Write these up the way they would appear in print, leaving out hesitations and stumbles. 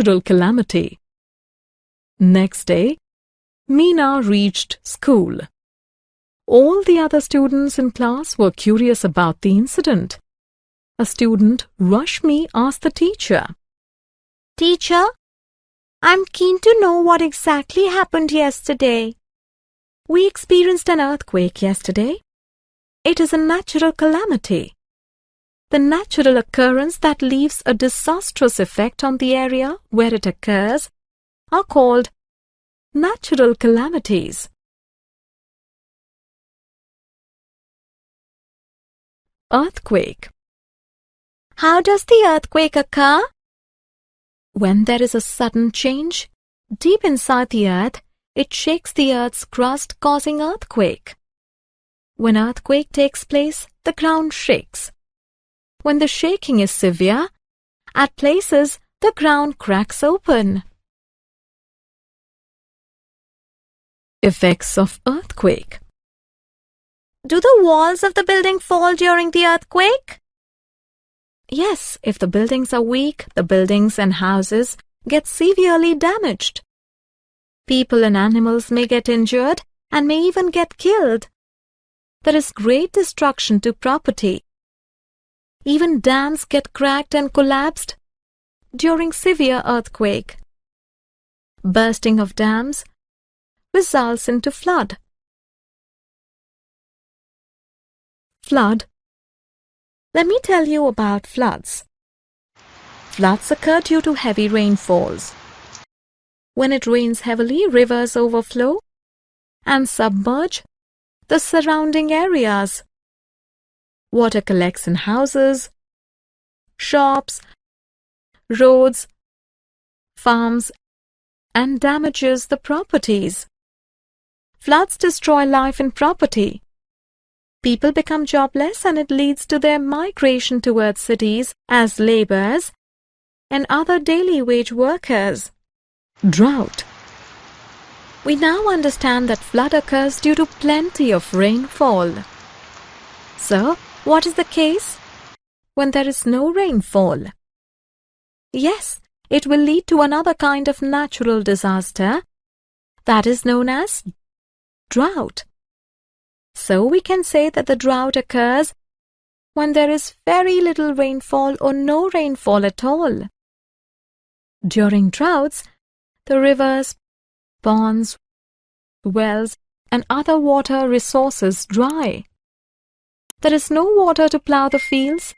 natural calamity. Next day, Meena reached school. All the other students in class were curious about the incident. A student, Rashmi, asked the teacher, "Teacher, I'm keen to know what exactly happened yesterday." "We experienced an earthquake yesterday. It is a natural calamity. The natural occurrence that leaves a disastrous effect on the area where it occurs are called natural calamities." Earthquake. How does the earthquake occur? When there is a sudden change deep inside the earth, it shakes the earth's crust, causing earthquake. When earthquake takes place, the ground shakes. When the shaking is severe, at places the ground cracks open. Effects of earthquake. Do the walls of the building fall during the earthquake? Yes, if the buildings are weak, the buildings and houses get severely damaged. People and animals may get injured and may even get killed. There is great destruction to property. Even dams get cracked and collapsed during severe earthquake. Bursting of dams results into flood. Flood. Let me tell you about floods. Floods occur due to heavy rainfalls. When it rains heavily, rivers overflow and submerge the surrounding areas. Water collects in houses, shops, roads, farms, and damages the properties. Floods destroy life and property. People become jobless and it leads to their migration towards cities as laborers and other daily wage workers. Drought. We now understand that flood occurs due to plenty of rainfall. So, what is the case when there is no rainfall? Yes, it will lead to another kind of natural disaster that is known as drought. So we can say that the drought occurs when there is very little rainfall or no rainfall at all. During droughts, the rivers, ponds, wells, and other water resources dry. There is no water to plow the fields,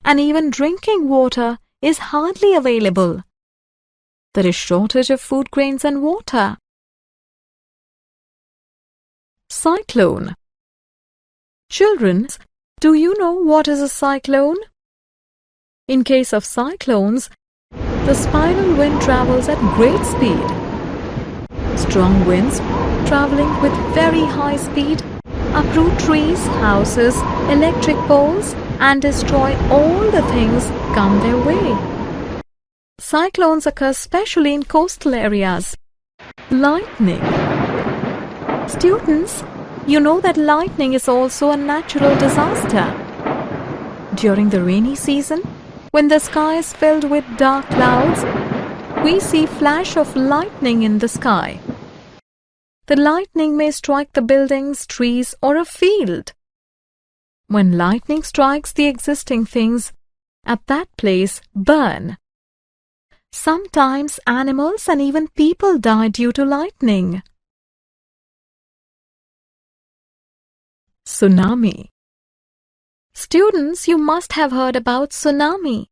and even drinking water is hardly available. There is shortage of food grains and water. Cyclone. Children, do you know what is a cyclone? In case of cyclones, the spiral wind travels at great speed. Strong winds, traveling with very high speed, uproot trees, houses, electric poles, and destroy all the things come their way. Cyclones occur especially in coastal areas. Lightning. Students, you know that lightning is also a natural disaster. During the rainy season, when the sky is filled with dark clouds, we see flash of lightning in the sky. The lightning may strike the buildings, trees, or a field. When lightning strikes, the existing things at that place burn. Sometimes animals and even people die due to lightning. Tsunami. Students, you must have heard about tsunami.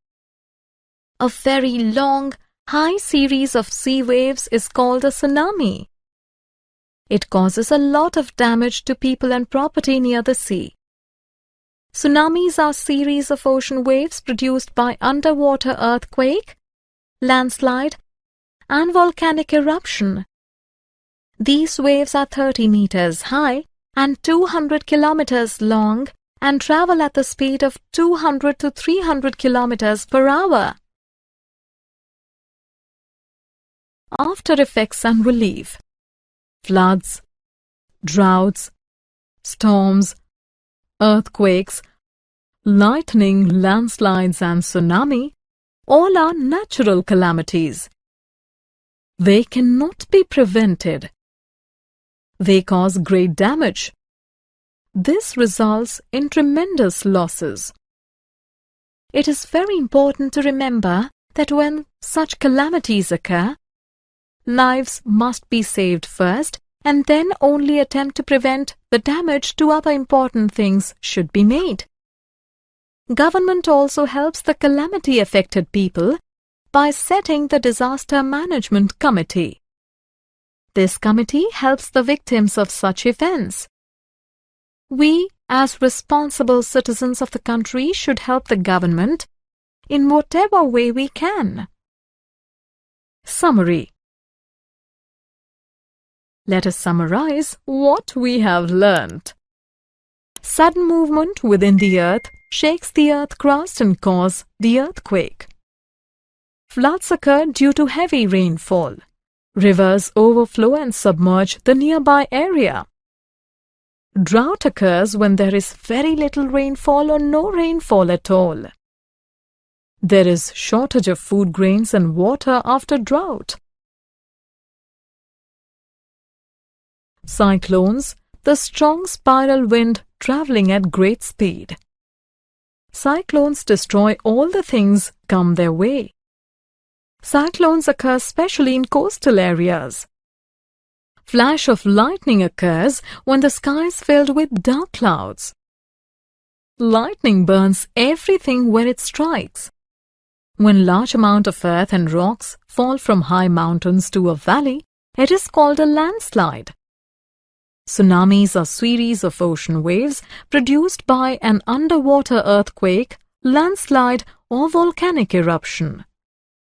A very long, high series of sea waves is called a tsunami. It causes a lot of damage to people and property near the sea. Tsunamis are a series of ocean waves produced by underwater earthquake, landslide, and volcanic eruption. These waves are 30 meters high and 200 kilometers long and travel at the speed of 200 to 300 kilometers per hour. After effects and relief. Floods, droughts, storms, earthquakes, lightning, landslides and tsunami All are natural calamities. They cannot be prevented. They cause great damage. This results in tremendous losses. It is very important to remember that when such calamities occur, lives must be saved first, and then only attempt to prevent the damage to other important things should be made. Government also helps the calamity-affected people by setting the Disaster Management Committee. This committee helps the victims of such events. We, as responsible citizens of the country, should help the government in whatever way we can. Summary. Let us summarize what we have learnt. Sudden movement within the earth shakes the earth crust and causes the earthquake. Floods occur due to heavy rainfall. Rivers overflow and submerge the nearby area. Drought occurs when there is very little rainfall or no rainfall at all. There is shortage of food grains and water after drought. Cyclones, the strong spiral wind traveling at great speed. Cyclones destroy all the things come their way. Cyclones occur especially in coastal areas. Flash of lightning occurs when the sky is filled with dark clouds. Lightning burns everything where it strikes. When large amount of earth and rocks fall from high mountains to a valley, it is called a landslide. Tsunamis are series of ocean waves produced by an underwater earthquake, landslide, or volcanic eruption.